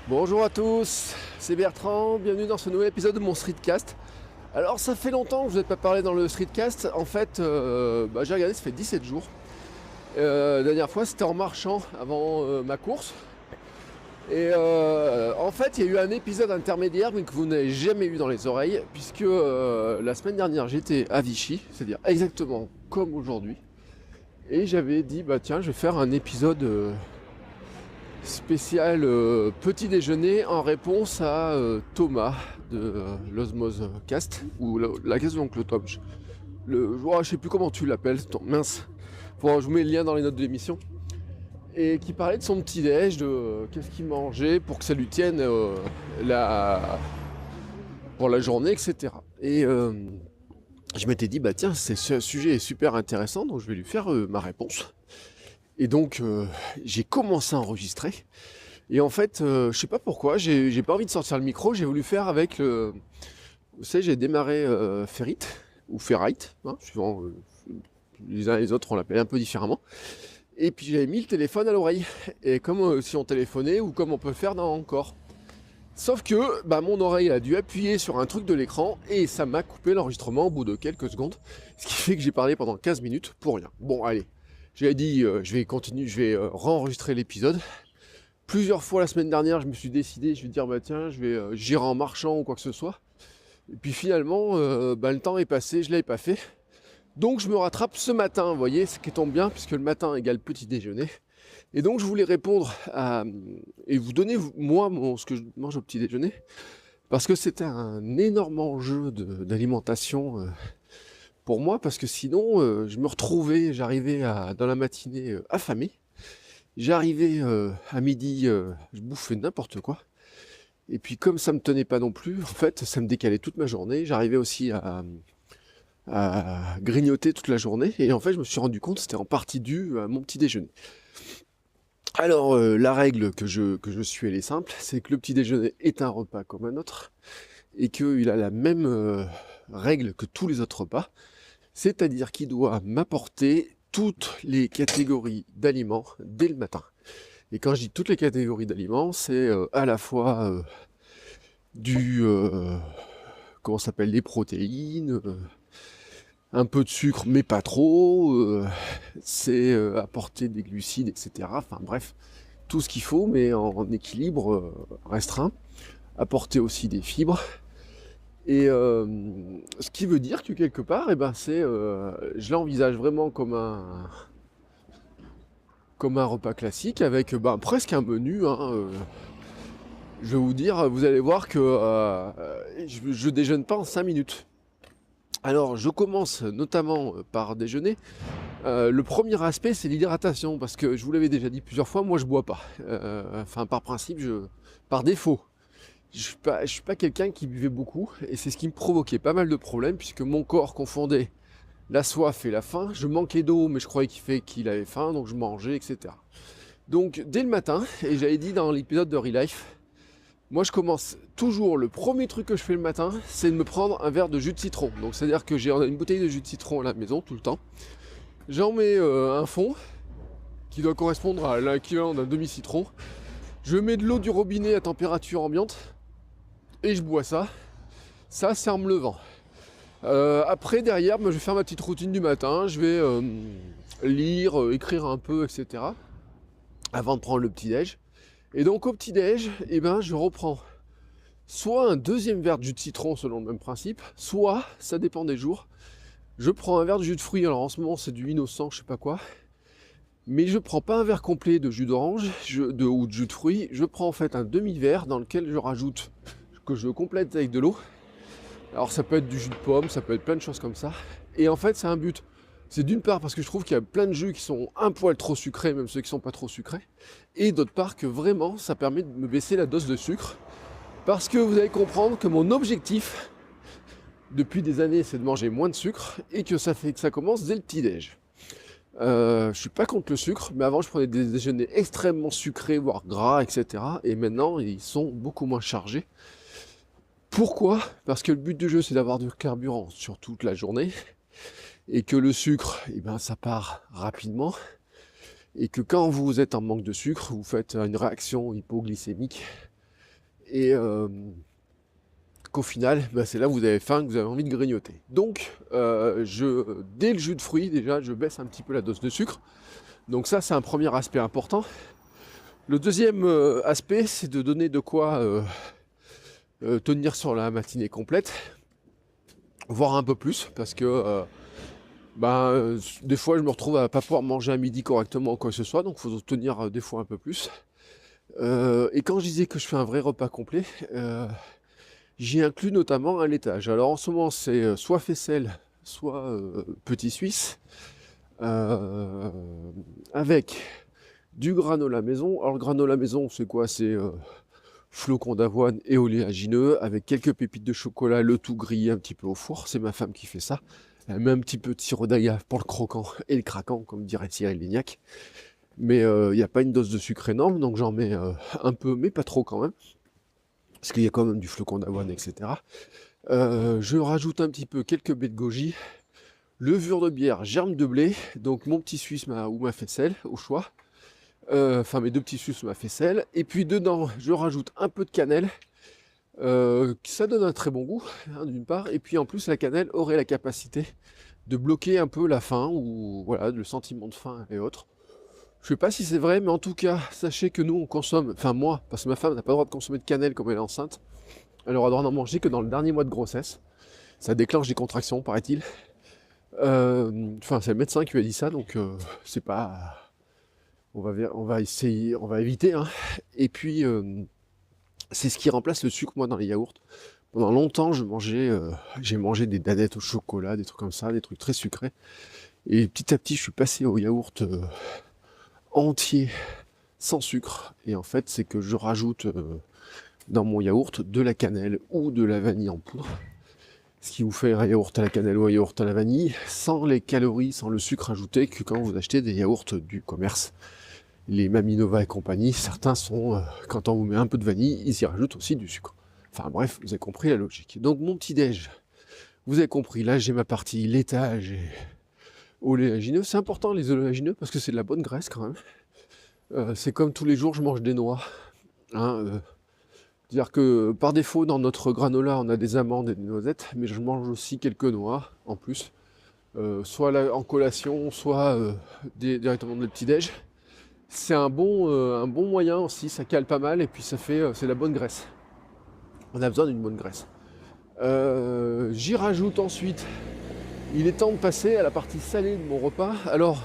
Bonjour à tous, c'est Bertrand, bienvenue dans ce nouvel épisode de mon Streetcast. Alors ça fait longtemps que je ne vous ai pas parlé dans le Streetcast, en fait j'ai regardé, ça fait 17 jours. La dernière fois c'était en marchant avant ma course. Et en fait il y a eu un épisode intermédiaire mais que vous n'avez jamais eu dans les oreilles, puisque la semaine dernière j'étais à Vichy, c'est-à-dire exactement comme aujourd'hui. Et j'avais dit tiens je vais faire un épisode spécial petit déjeuner en réponse à Thomas de l'Osmose Cast ou la caisse de l'oncle Tom. Je sais plus comment tu l'appelles, mince. Bon, je vous mets le lien dans les notes de l'émission. Et qui parlait de son petit déj, de qu'est-ce qu'il mangeait pour que ça lui tienne pour la journée, etc. Et je m'étais dit tiens, ce sujet est super intéressant, donc je vais lui faire ma réponse. Et donc j'ai commencé à enregistrer. Et en fait, je sais pas pourquoi, j'ai pas envie de sortir le micro, j'ai voulu faire avec le... Vous savez, j'ai démarré Ferrit, ou Ferrite, suivant les uns et les autres, on l'appelle un peu différemment. Et puis j'avais mis le téléphone à l'oreille, et comme si on téléphonait, ou comme on peut faire dans Encore. Sauf que mon oreille a dû appuyer sur un truc de l'écran, et ça m'a coupé l'enregistrement au bout de quelques secondes, ce qui fait que j'ai parlé pendant 15 minutes pour rien. Bon, allez. J'avais dit, je vais continuer, je vais re-enregistrer l'épisode. Plusieurs fois la semaine dernière, je me suis décidé, je vais dire, tiens, j'irai en marchant ou quoi que ce soit. Et puis finalement, le temps est passé, je ne l'avais pas fait. Donc je me rattrape ce matin, vous voyez, ce qui tombe bien, puisque le matin égale petit déjeuner. Et donc je voulais répondre et vous donner, moi, ce que je mange au petit déjeuner. Parce que c'était un énorme enjeu d'alimentation pour moi, parce que sinon, je me retrouvais, j'arrivais dans la matinée affamé. J'arrivais à midi, je bouffais n'importe quoi. Et puis comme ça me tenait pas non plus, en fait, ça me décalait toute ma journée. J'arrivais aussi à grignoter toute la journée. Et en fait, je me suis rendu compte que c'était en partie dû à mon petit déjeuner. Alors, la règle que je suis, elle est simple, c'est que le petit déjeuner est un repas comme un autre. Et qu'il a la même règle que tous les autres repas. C'est-à-dire qu'il doit m'apporter toutes les catégories d'aliments dès le matin. Et quand je dis toutes les catégories d'aliments, c'est à la fois comment ça s'appelle, les protéines, un peu de sucre mais pas trop, c'est apporter des glucides, etc. Enfin bref, tout ce qu'il faut mais en équilibre restreint. Apporter aussi des fibres. Et ce qui veut dire que quelque part, je l'envisage vraiment comme un repas classique avec presque un menu. Je vais vous dire, vous allez voir que je déjeune pas en 5 minutes. Alors je commence notamment par déjeuner. Le premier aspect, c'est l'hydratation, parce que je vous l'avais déjà dit plusieurs fois, moi je bois pas. Par principe, par défaut. Je suis pas quelqu'un qui buvait beaucoup, et c'est ce qui me provoquait pas mal de problèmes, puisque mon corps confondait la soif et la faim. Je manquais d'eau, mais je croyais qu'il avait faim, donc je mangeais, etc. Donc dès le matin, et j'avais dit dans l'épisode de Relife, moi je commence toujours, le premier truc que je fais le matin, c'est de me prendre un verre de jus de citron. Donc c'est-à-dire que j'ai une bouteille de jus de citron à la maison tout le temps. J'en mets un fond, qui doit correspondre à l'équivalent d'un demi-citron. Je mets de l'eau du robinet à température ambiante, et je bois ça. Ça, c'est en me levant. Après, derrière, je vais faire ma petite routine du matin. Je vais lire, écrire un peu, etc. avant de prendre le petit-déj. Et donc, au petit-déj, je reprends soit un deuxième verre de jus de citron, selon le même principe, soit, ça dépend des jours, je prends un verre de jus de fruits. Alors, en ce moment, c'est du innocent, je sais pas quoi. Mais je prends pas un verre complet de jus d'orange ou de jus de fruits. Je prends en fait un demi-verre dans lequel je rajoute, que je complète avec de l'eau. Alors ça peut être du jus de pomme, ça peut être plein de choses comme ça. Et en fait c'est un but. C'est d'une part parce que je trouve qu'il y a plein de jus qui sont un poil trop sucrés, même ceux qui sont pas trop sucrés. Et d'autre part que vraiment ça permet de me baisser la dose de sucre. Parce que vous allez comprendre que mon objectif depuis des années c'est de manger moins de sucre. Et que ça fait que ça commence dès le petit-déj. Je suis pas contre le sucre, mais avant je prenais des déjeuners extrêmement sucrés, voire gras, etc. Et maintenant ils sont beaucoup moins chargés. Pourquoi ? Parce que le but du jeu, c'est d'avoir du carburant sur toute la journée, et que le sucre, ça part rapidement, et que quand vous êtes en manque de sucre, vous faites une réaction hypoglycémique, et qu'au final, c'est là où vous avez faim, que vous avez envie de grignoter. Donc, dès le jus de fruits, déjà, je baisse un petit peu la dose de sucre. Donc ça, c'est un premier aspect important. Le deuxième aspect, c'est de donner de quoi tenir sur la matinée complète, voire un peu plus, parce que des fois, je me retrouve à pas pouvoir manger à midi correctement ou quoi que ce soit, donc il faut tenir des fois un peu plus. Et quand je disais que je fais un vrai repas complet, j'y inclus notamment un laitage. Alors en ce moment, c'est soit faisselle, soit petit suisse, avec du granola maison. Alors le granola maison, c'est quoi? C'est flocons d'avoine et oléagineux, avec quelques pépites de chocolat, le tout grillé un petit peu au four. C'est ma femme qui fait ça. Elle met un petit peu de sirop d'agave pour le croquant et le craquant, comme dirait Cyril Lignac. Mais il n'y a pas une dose de sucre énorme, donc j'en mets un peu, mais pas trop quand même. Parce qu'il y a quand même du flocon d'avoine, etc. Je rajoute un petit peu quelques baies de goji, levure de bière, germe de blé, donc mon petit suisse ou ma faisselle, au choix. Enfin mes deux petits suisses ou ma faisselle. Et puis dedans, je rajoute un peu de cannelle. Ça donne un très bon goût, hein, d'une part. Et puis en plus, la cannelle aurait la capacité de bloquer un peu la faim, ou voilà, le sentiment de faim et autres. Je sais pas si c'est vrai, mais en tout cas, sachez que nous, on consomme, enfin moi, parce que ma femme n'a pas le droit de consommer de cannelle comme elle est enceinte. Elle aura le droit d'en manger que dans le dernier mois de grossesse. Ça déclenche des contractions, paraît-il. Enfin, c'est le médecin qui lui a dit ça, donc c'est pas... On va essayer, on va éviter, hein. Et puis, c'est ce qui remplace le sucre, moi, dans les yaourts. Pendant longtemps, j'ai mangé des danettes au chocolat, des trucs comme ça, des trucs très sucrés. Et petit à petit, je suis passé au yaourt entier, sans sucre. Et en fait, c'est que je rajoute dans mon yaourt de la cannelle ou de la vanille en poudre. Ce qui vous fait un yaourt à la cannelle ou un yaourt à la vanille, sans les calories, sans le sucre ajouté que quand vous achetez des yaourts du commerce. Les Maminova et compagnie, certains sont, quand on vous met un peu de vanille, ils y rajoutent aussi du sucre. Enfin bref, vous avez compris la logique. Donc mon petit déj, vous avez compris, là j'ai ma partie laitage et oléagineux. C'est important les oléagineux parce que c'est de la bonne graisse quand même. C'est comme tous les jours je mange des noix. Hein, c'est-à-dire que par défaut dans notre granola on a des amandes et des noisettes, mais je mange aussi quelques noix en plus. Soit là, en collation, soit directement dans le petit déj. C'est un bon moyen aussi, ça cale pas mal et puis ça fait, c'est la bonne graisse. On a besoin d'une bonne graisse. J'y rajoute ensuite, il est temps de passer à la partie salée de mon repas. Alors,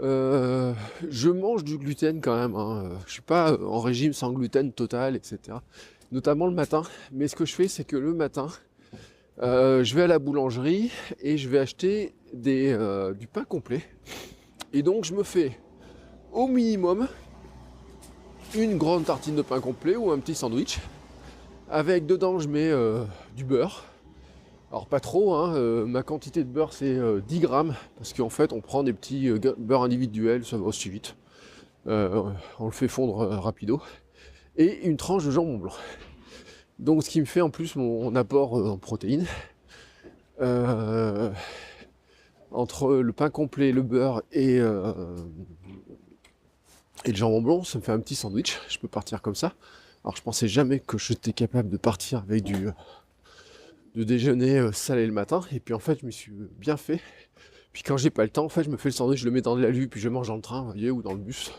je mange du gluten quand même, hein. Je suis pas en régime sans gluten total, etc. Notamment le matin. Mais ce que je fais, c'est que le matin, je vais à la boulangerie et je vais acheter du pain complet. Et donc je me fais au minimum une grande tartine de pain complet ou un petit sandwich. Avec dedans, je mets du beurre. Alors pas trop, hein, ma quantité de beurre c'est 10 grammes. Parce qu'en fait, on prend des petits beurres individuels, ça va aussi vite. On le fait fondre rapido. Et une tranche de jambon blanc. Donc ce qui me fait en plus mon apport en protéines. Entre le pain complet, le beurre et le jambon blanc, ça me fait un petit sandwich. Je peux partir comme ça. Alors je pensais jamais que j'étais capable de partir avec de déjeuner salé le matin. Et puis en fait, je me suis bien fait. Puis quand j'ai pas le temps, en fait, je me fais le sandwich, je le mets dans de l'alu, puis je mange dans le train, vous voyez, ou dans le bus.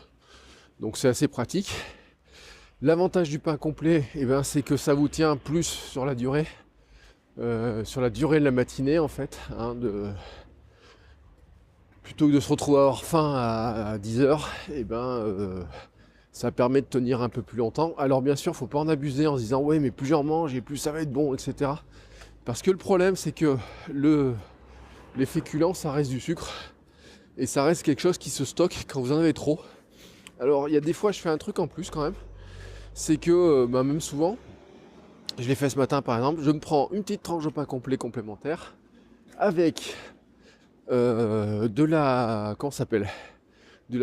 Donc c'est assez pratique. L'avantage du pain complet, c'est que ça vous tient plus sur la durée. Sur la durée de la matinée, en fait. Hein, plutôt que de se retrouver à avoir faim à 10h, ça permet de tenir un peu plus longtemps. Alors bien sûr, faut pas en abuser en se disant ouais mais plus j'en mange et plus ça va être bon, etc. Parce que le problème c'est que les féculents ça reste du sucre et ça reste quelque chose qui se stocke quand vous en avez trop. Alors il y a des fois je fais un truc en plus quand même, c'est que même souvent, je l'ai fait ce matin par exemple, je me prends une petite tranche de pain complet complémentaire avec de la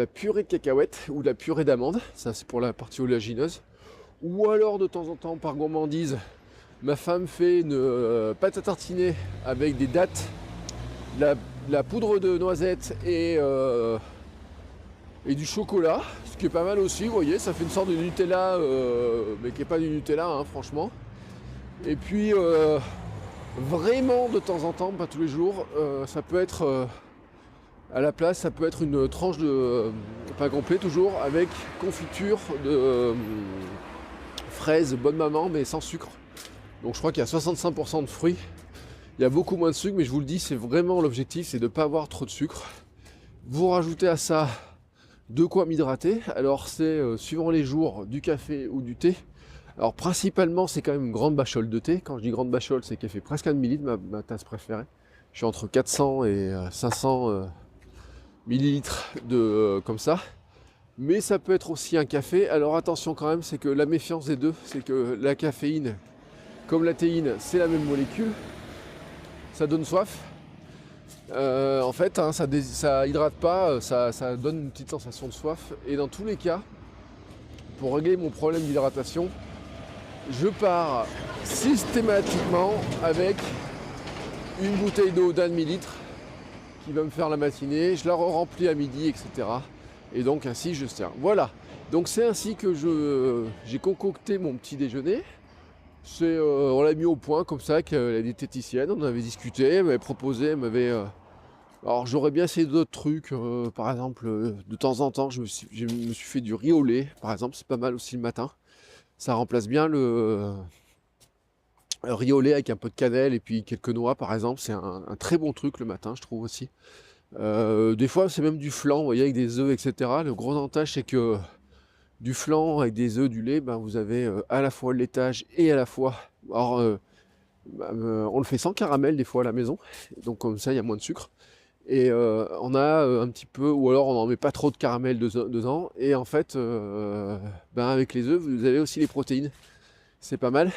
purée de cacahuètes ou de la purée d'amandes, ça c'est pour la partie oléagineuse. Ou alors de temps en temps par gourmandise, ma femme fait une pâte à tartiner avec des dattes, la poudre de noisettes et et du chocolat, ce qui est pas mal aussi, vous voyez, ça fait une sorte de Nutella, mais qui n'est pas du Nutella, hein, franchement. Et puis, vraiment de temps en temps, pas tous les jours, ça peut être, à la place, ça peut être une tranche de pain complet, toujours, avec confiture de fraises bonne maman, mais sans sucre. Donc je crois qu'il y a 65% de fruits. Il y a beaucoup moins de sucre, mais je vous le dis, c'est vraiment l'objectif, c'est de ne pas avoir trop de sucre. Vous rajoutez à ça de quoi m'hydrater. Alors c'est suivant les jours du café ou du thé. Alors principalement c'est quand même une grande bachole de thé. Quand je dis grande bachole, c'est qu'elle fait presque 1 demi-litre, ma tasse préférée. Je suis entre 400 et 500 millilitres de comme ça. Mais ça peut être aussi un café. Alors attention quand même, c'est que la méfiance des deux, c'est que la caféine, comme la théine, c'est la même molécule. Ça donne soif. En fait, hein, ça hydrate pas, ça donne une petite sensation de soif. Et dans tous les cas, pour régler mon problème d'hydratation, je pars systématiquement avec une bouteille d'eau d'1 demi-litre qui va me faire la matinée. Je la remplis à midi, etc. Et donc ainsi je sers. Voilà. Donc c'est ainsi que j'ai concocté mon petit déjeuner. On l'a mis au point comme ça avec la diététicienne. On en avait discuté, elle m'avait proposé, elle m'avait... alors j'aurais bien essayé d'autres trucs, par exemple de temps en temps je me suis fait du riz au lait, par exemple, c'est pas mal aussi le matin. Ça remplace bien le riz au lait avec un peu de cannelle et puis quelques noix par exemple, c'est un très bon truc le matin je trouve aussi. Des fois c'est même du flan, vous voyez, avec des œufs, etc. Le gros avantage c'est que du flan avec des œufs, du lait, ben, vous avez à la fois le laitage et à la fois... Alors on le fait sans caramel des fois à la maison, donc comme ça il y a moins de sucre. Et on a un petit peu, ou alors on n'en met pas trop de caramel dedans. Et en fait, ben avec les œufs, vous avez aussi les protéines. C'est pas mal.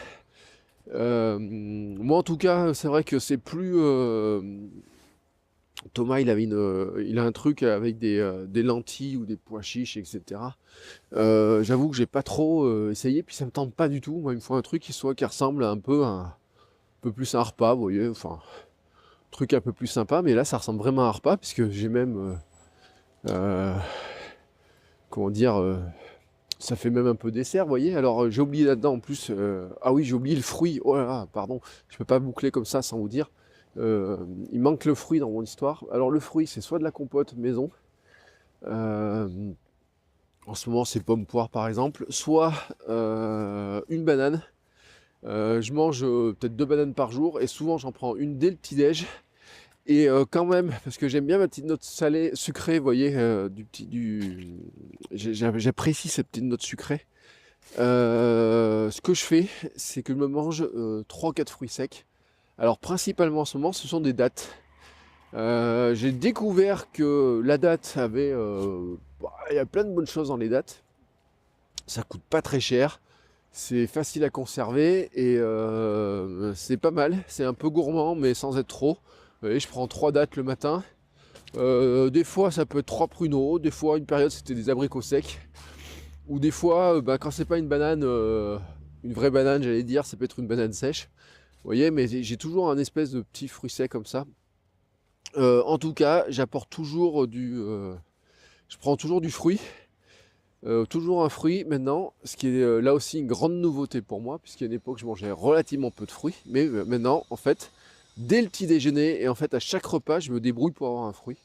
Moi en tout cas, c'est vrai que c'est plus... Thomas, il a un truc avec des lentilles ou des pois chiches, etc. J'avoue que j'ai pas trop essayé, puis ça me tente pas du tout. Moi, il me faut un truc qui ressemble un peu plus à un repas, vous voyez. Enfin, truc un peu plus sympa, mais là, ça ressemble vraiment à un repas, puisque j'ai même, comment dire, ça fait même un peu dessert, vous voyez. Alors, j'ai oublié là-dedans en plus, ah oui, j'ai oublié le fruit. Oh là là, pardon, je peux pas boucler comme ça sans vous dire. Il manque le fruit dans mon histoire. Alors le fruit, c'est soit de la compote maison, en ce moment c'est pomme poire par exemple, soit une banane. Je mange peut-être 2 bananes par jour et souvent j'en prends une dès le petit-déj. Et quand même, parce que j'aime bien ma petite note salée, sucrée, vous voyez, j'apprécie cette petite note sucrée. Ce que je fais, c'est que je me mange 3-4 fruits secs. Alors principalement en ce moment, ce sont des dattes. J'ai découvert que la date avait... il y a plein de bonnes choses dans les dattes. Ça coûte pas très cher. C'est facile à conserver et c'est pas mal. C'est un peu gourmand mais sans être trop. Vous voyez, je prends 3 dattes le matin. Des fois ça peut être 3 pruneaux. Des fois une période c'était des abricots secs. Ou des fois quand c'est pas une banane, une vraie banane j'allais dire, ça peut être une banane sèche. Vous voyez, mais j'ai toujours un espèce de petit fruit sec comme ça. En tout cas, j'apporte toujours je prends toujours du fruit. Toujours un fruit maintenant, ce qui est là aussi une grande nouveauté pour moi, puisqu'à une époque je mangeais relativement peu de fruits. Mais maintenant, en fait, dès le petit déjeuner, et en fait à chaque repas, je me débrouille pour avoir un fruit.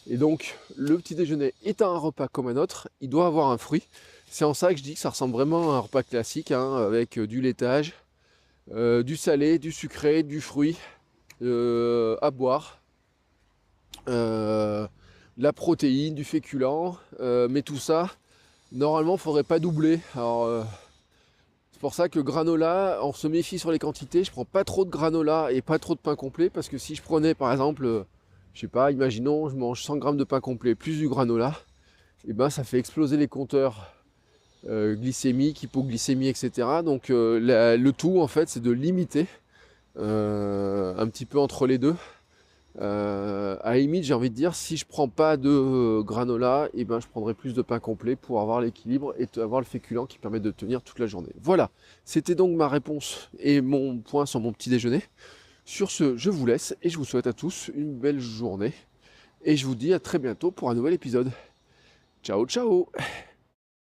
Et donc, le petit déjeuner étant un repas comme un autre, il doit avoir un fruit. C'est en ça que je dis que ça ressemble vraiment à un repas classique, hein, avec du laitage, du salé, du sucré, du fruit à boire, la protéine, du féculent, mais tout ça, normalement, il ne faudrait pas doubler. Alors, c'est pour ça que granola, on se méfie sur les quantités. Je prends pas trop de granola et pas trop de pain complet, parce que si je prenais par exemple, je sais pas, imaginons, je mange 100 grammes de pain complet plus du granola, et ben ça fait exploser les compteurs glycémiques, hypoglycémie, etc. Donc le tout en fait, c'est de limiter un petit peu entre les deux. À la limite, j'ai envie de dire, si je prends pas de granola, et ben je prendrai plus de pain complet pour avoir l'équilibre et avoir le féculent qui permet de tenir toute la journée. Voilà, c'était donc ma réponse et mon point sur mon petit déjeuner. Sur ce, je vous laisse et je vous souhaite à tous une belle journée. Et je vous dis à très bientôt pour un nouvel épisode. Ciao, ciao!